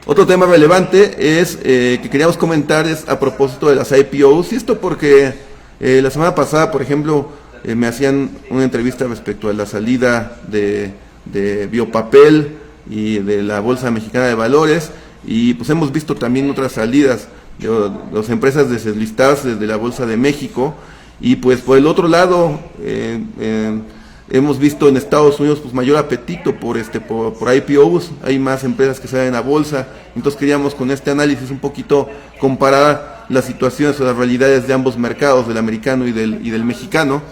Otro tema relevante es que queríamos comentar es a propósito de las IPOs, y esto porque la semana pasada, por ejemplo, me hacían una entrevista respecto a la salida de Biopapel y de la Bolsa Mexicana de Valores, y pues hemos visto también otras salidas de las empresas deslistadas desde la Bolsa de México, y pues por el otro lado hemos visto en Estados Unidos pues mayor apetito por IPOs, hay más empresas que salen a bolsa. Entonces queríamos con este análisis un poquito comparar las situaciones o las realidades de ambos mercados, del americano y del mexicano.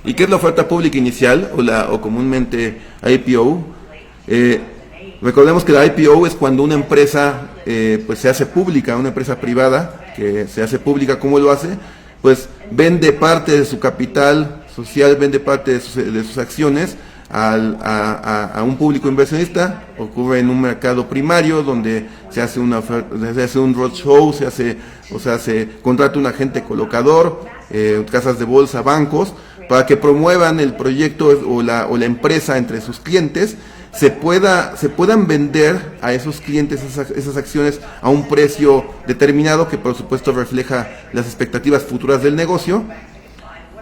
¿Y qué es la oferta pública inicial o comúnmente IPO? Recordemos que la IPO es cuando una empresa pues se hace pública, una empresa privada que se hace pública. ¿Cómo lo hace? Pues vende parte de su capital social, vende parte de sus acciones a un público inversionista. Ocurre en un mercado primario donde se hace un roadshow, se contrata un agente colocador, casas de bolsa, bancos, para que promuevan el proyecto o la empresa entre sus clientes. Se puedan vender a esos clientes esas acciones a un precio determinado que por supuesto refleja las expectativas futuras del negocio,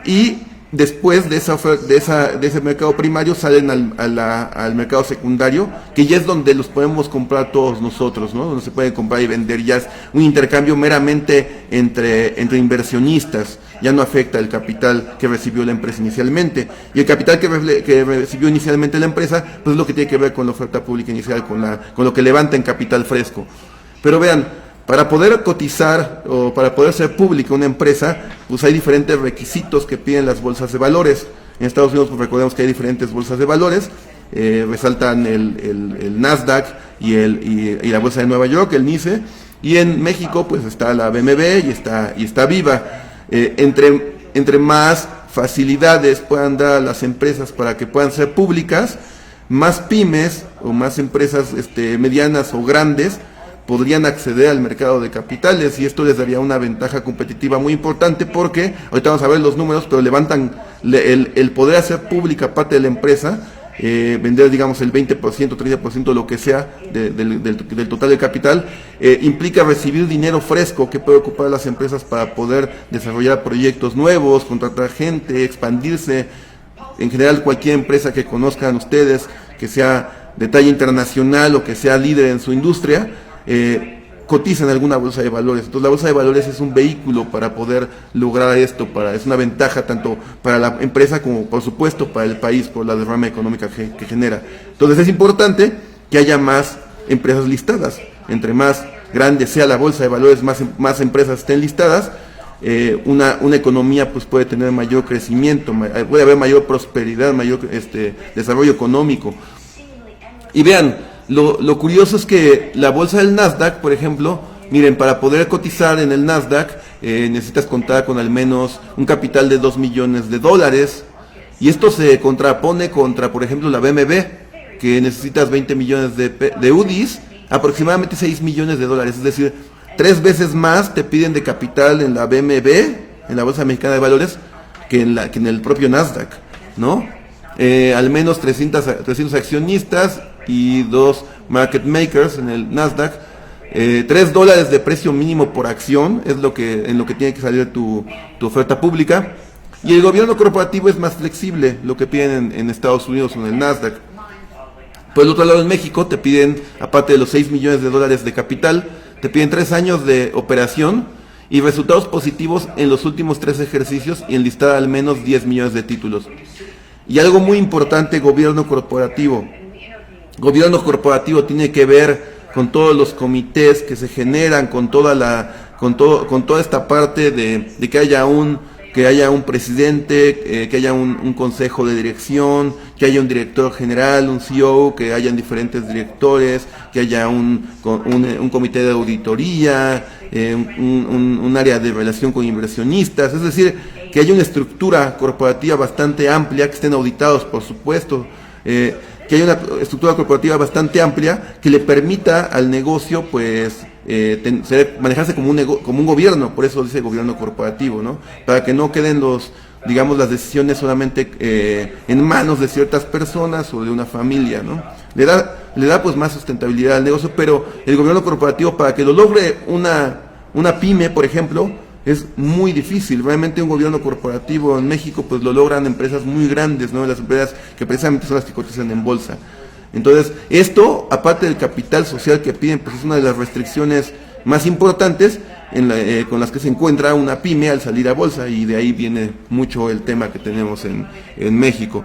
y después de ese mercado primario salen al mercado secundario, que ya es donde los podemos comprar todos nosotros, ¿no? Donde se puede comprar y vender, ya es un intercambio meramente entre inversionistas, ya no afecta el capital que recibió la empresa inicialmente, y el capital que recibió inicialmente la empresa pues es lo que tiene que ver con la oferta pública inicial, con lo que levanta en capital fresco. Pero vean, para poder cotizar o para poder ser pública una empresa, pues hay diferentes requisitos que piden las bolsas de valores. En Estados Unidos pues recordemos que hay diferentes bolsas de valores, resaltan el Nasdaq y la bolsa de Nueva York, el NYSE, y en México pues está la BMV y está Viva. Entre más facilidades puedan dar a las empresas para que puedan ser públicas, más pymes o más empresas medianas o grandes podrían acceder al mercado de capitales, y esto les daría una ventaja competitiva muy importante, porque ahorita vamos a ver los números, pero levantan el poder hacer pública parte de la empresa, vender digamos el 20%, 30%, lo que sea del total del capital, implica recibir dinero fresco que puede ocupar a las empresas para poder desarrollar proyectos nuevos, contratar gente, expandirse. En general, cualquier empresa que conozcan ustedes, que sea de talla internacional o que sea líder en su industria, cotiza en alguna bolsa de valores. Entonces la bolsa de valores es un vehículo para poder lograr esto, es una ventaja tanto para la empresa como por supuesto para el país por la derrama económica que genera. Entonces es importante que haya más empresas listadas. Entre más grande sea la bolsa de valores, más empresas estén listadas, una economía pues puede tener mayor crecimiento, puede haber mayor prosperidad, mayor desarrollo económico. Y vean, lo curioso es que la bolsa del Nasdaq, por ejemplo, miren, para poder cotizar en el Nasdaq necesitas contar con al menos un capital de $2 millones, y esto se contrapone contra, por ejemplo, la BMV, que necesitas 20 millones de UDIs, aproximadamente $6 millones, es decir, 3 veces más te piden de capital en la BMV, en la Bolsa Mexicana de Valores, que en el propio Nasdaq, ¿no? Al menos 300 accionistas y 2 market makers en el Nasdaq, $3 de precio mínimo por acción es en lo que tiene que salir tu oferta pública, y el gobierno corporativo es más flexible, lo que piden en Estados Unidos o en el Nasdaq. Por el otro lado, en México te piden, aparte de los $6 millones de capital, te piden 3 años de operación y resultados positivos en los últimos 3 ejercicios y enlistar al menos 10 millones de títulos. Y algo muy importante, gobierno corporativo. Gobierno corporativo tiene que ver con todos los comités que se generan, con toda esta parte de que haya un presidente, que haya un consejo de dirección, que haya un director general, un CEO, que hayan diferentes directores, que haya un comité de auditoría, un área de relación con inversionistas, es decir, que haya una estructura corporativa bastante amplia, que estén auditados, por supuesto, que haya una estructura corporativa bastante amplia que le permita al negocio pues manejarse como un gobierno, por eso dice gobierno corporativo, ¿no? Para que no queden digamos, las decisiones solamente en manos de ciertas personas o de una familia, ¿no? Le da pues más sustentabilidad al negocio, pero el gobierno corporativo, para que lo logre una pyme, por ejemplo, es muy difícil. Realmente un gobierno corporativo en México pues lo logran empresas muy grandes, ¿no? Las empresas que precisamente son las que cotizan en bolsa. Entonces, esto, aparte del capital social que piden, pues es una de las restricciones más importantes con las que se encuentra una pyme al salir a bolsa, y de ahí viene mucho el tema que tenemos en México.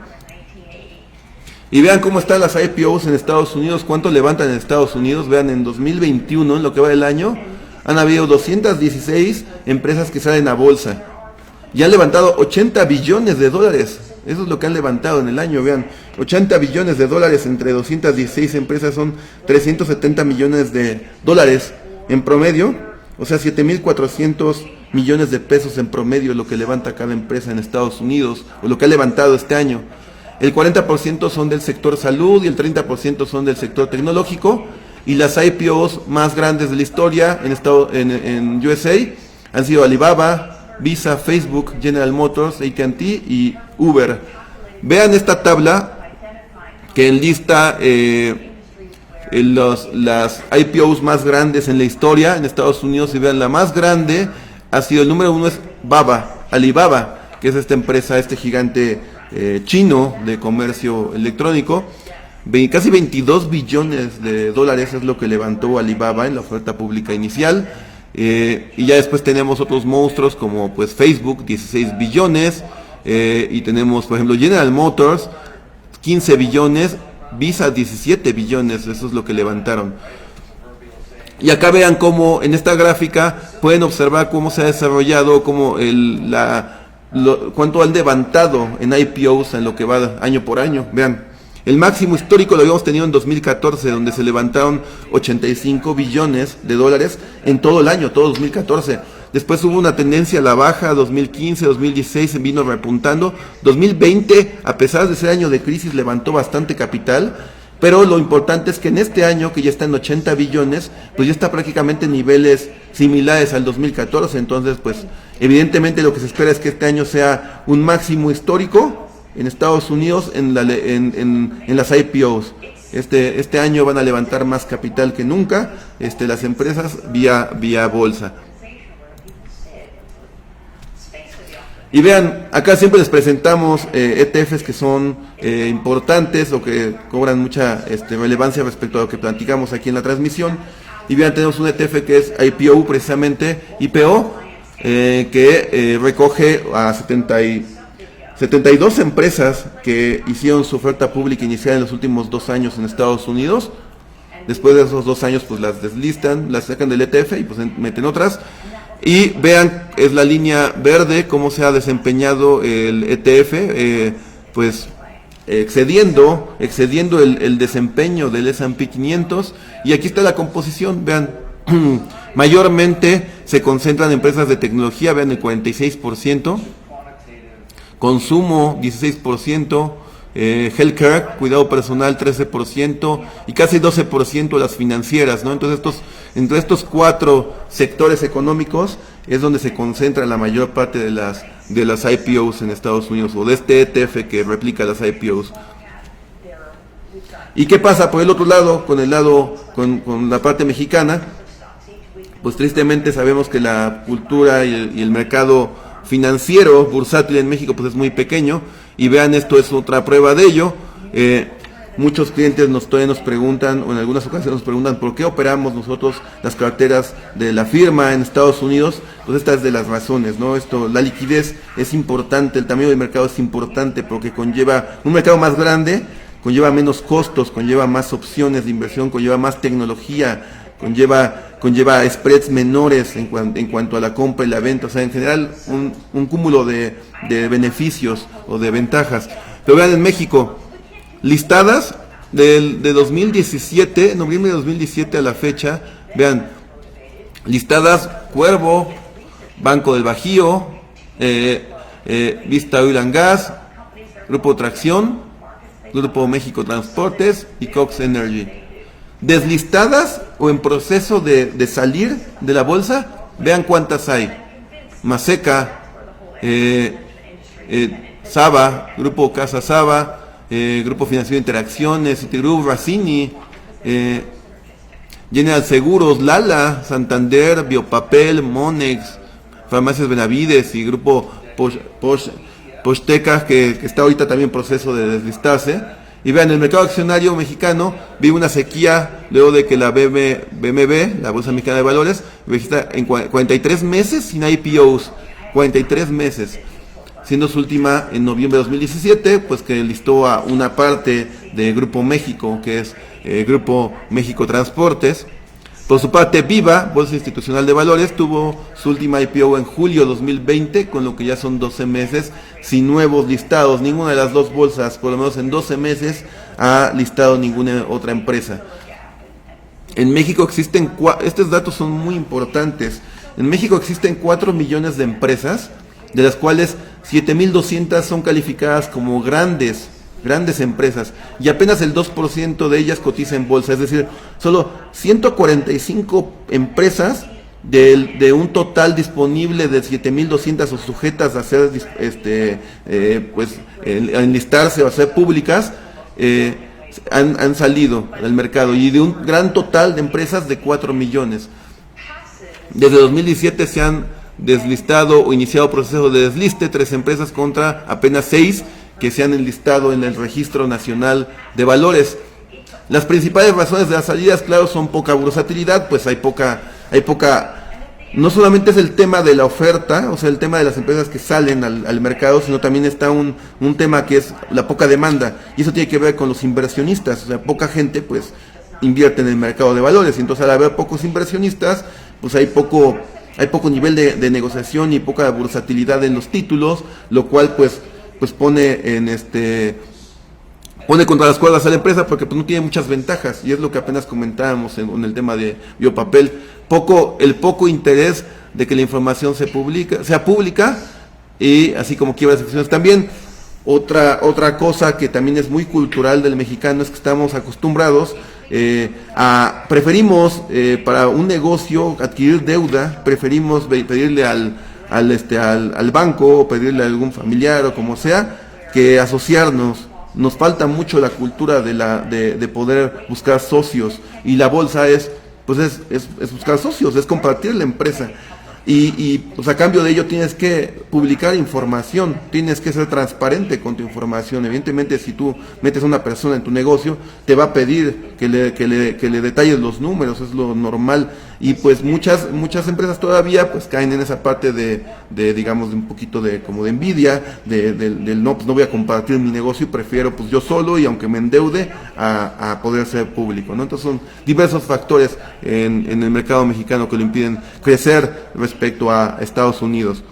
Y vean cómo están las IPOs en Estados Unidos, cuánto levantan en Estados Unidos. Vean, en 2021, en lo que va del año, han habido 216 empresas que salen a bolsa y han levantado 80 billones de dólares. Eso es lo que han levantado en el año. Vean, 80 billones de dólares entre 216 empresas son 370 millones de dólares en promedio, o sea, 7.400 millones de pesos en promedio lo que levanta cada empresa en Estados Unidos, o lo que ha levantado este año. El 40% son del sector salud y el 30% son del sector tecnológico, y las IPOs más grandes de la historia en USA han sido Alibaba, Visa, Facebook, General Motors, AT&T y Uber. Vean esta tabla que enlista las IPOs más grandes en la historia en Estados Unidos, y vean, la más grande ha sido, el número 1 es Alibaba, que es esta empresa, este gigante chino de comercio electrónico. Casi 22 billones de dólares es lo que levantó Alibaba en la oferta pública inicial. Y ya después tenemos otros monstruos como pues Facebook, 16 billones, y tenemos por ejemplo General Motors, 15 billones, Visa, 17 billones, eso es lo que levantaron. Y acá vean cómo en esta gráfica pueden observar cómo se ha desarrollado, cómo cuánto han levantado en IPOs en lo que va año por año. Vean, el máximo histórico lo habíamos tenido en 2014, donde se levantaron 85 billones de dólares en todo el año, todo 2014. Después hubo una tendencia a la baja, 2015, 2016 se vino repuntando. 2020, a pesar de ser año de crisis, levantó bastante capital. Pero lo importante es que en este año, que ya está en 80 billones, pues ya está prácticamente en niveles similares al 2014. Entonces, pues evidentemente lo que se espera es que este año sea un máximo histórico en Estados Unidos en las IPOs. Este año van a levantar más capital que nunca las empresas vía bolsa. Y vean, acá siempre les presentamos ETFs que son importantes o que cobran mucha relevancia respecto a lo que platicamos aquí en la transmisión. Y vean, tenemos un ETF que es IPO, precisamente, IPO, que recoge a 72 empresas que hicieron su oferta pública inicial en los últimos 2 años en Estados Unidos. Después de esos 2 años pues las deslistan, las sacan del ETF y pues meten otras. Y vean, es la línea verde, cómo se ha desempeñado el ETF, pues excediendo el desempeño del S&P 500. Y aquí está la composición, vean, mayormente se concentran empresas de tecnología, vean, el 46%, consumo 16%, healthcare, cuidado personal 13% y casi 12% las financieras, ¿no? Entonces entre estos 4 sectores económicos es donde se concentra la mayor parte de las IPOs en Estados Unidos, o de este ETF que replica las IPOs. ¿Y qué pasa por el otro lado, con la parte mexicana? Pues tristemente sabemos que la cultura y el mercado financiero bursátil en México pues es muy pequeño, y vean, esto es otra prueba de ello. Muchos clientes todavía nos preguntan, o en algunas ocasiones nos preguntan, ¿por qué operamos nosotros las carteras de la firma en Estados Unidos? Pues esta es de las razones, ¿no? La liquidez es importante, el tamaño del mercado es importante porque conlleva un mercado más grande, conlleva menos costos, conlleva más opciones de inversión, conlleva más tecnología, conlleva spreads menores en cuanto a la compra y la venta, o sea, en general un cúmulo de beneficios o de ventajas. Pero vean, en México, listadas de 2017, noviembre de 2017 a la fecha, vean, listadas Cuervo, Banco del Bajío, Vista Oil and Gas, Grupo Tracción, Grupo México Transportes y Cox Energy. Deslistadas o en proceso de salir de la bolsa, vean cuántas hay. Maseca, Saba, Grupo Casa Saba, Grupo Financiero Interacciones, Citigroup, Racini, General Seguros, Lala, Santander, Biopapel, Monex, Farmacias Benavides y Grupo Posteca, que está ahorita también en proceso de deslistarse. Y vean, el mercado accionario mexicano vive una sequía luego de que la BMV, la Bolsa Mexicana de Valores, registra en 43 meses sin IPOs, 43 meses, siendo su última en noviembre de 2017, pues que listó a una parte de Grupo México, que es Grupo México Transportes. Por su parte, Viva, Bolsa Institucional de Valores, tuvo su última IPO en julio de 2020, con lo que ya son 12 meses sin nuevos listados. Ninguna de las dos bolsas, por lo menos en 12 meses, ha listado ninguna otra empresa. En México existen, estos datos son muy importantes, en México existen 4 millones de empresas, de las cuales 7.200 son calificadas como grandes empresas, y apenas el 2% de ellas cotiza en bolsa, es decir, solo 145 empresas de un total disponible de 7.200 o sujetas a ser enlistarse o a ser públicas, han salido al mercado, y de un gran total de empresas de 4 millones. Desde 2017 se han deslistado o iniciado proceso de desliste 3 empresas contra apenas 6 que se han enlistado en el Registro Nacional de Valores. Las principales razones de las salidas, claro, son poca bursatilidad, pues hay poca, no solamente es el tema de la oferta, o sea, el tema de las empresas que salen al mercado, sino también está un tema que es la poca demanda, y eso tiene que ver con los inversionistas, o sea, poca gente pues invierte en el mercado de valores, y entonces al haber pocos inversionistas, pues hay poco nivel de negociación y poca bursatilidad en los títulos, lo cual pues pone contra las cuerdas a la empresa, porque pues no tiene muchas ventajas, y es lo que apenas comentábamos en el tema de Biopapel, el poco interés de que la información sea pública, y así como quiebras de acciones. También otra cosa que también es muy cultural del mexicano es que estamos acostumbrados preferimos para un negocio adquirir deuda, preferimos pedirle al banco o pedirle a algún familiar o como sea, que asociarnos. Nos falta mucho la cultura de poder buscar socios, y la bolsa es buscar socios, es compartir la empresa. Y pues a cambio de ello tienes que publicar información, tienes que ser transparente con tu información. Evidentemente, si tú metes a una persona en tu negocio, te va a pedir que le detalles los números, es lo normal. Y pues muchas empresas todavía pues caen en esa parte de digamos, de un poquito de como de envidia, del no, pues no voy a compartir mi negocio y prefiero pues yo solo, y aunque me endeude, a poder ser público, ¿no? Entonces son diversos factores en el mercado mexicano que lo impiden crecer respecto a Estados Unidos.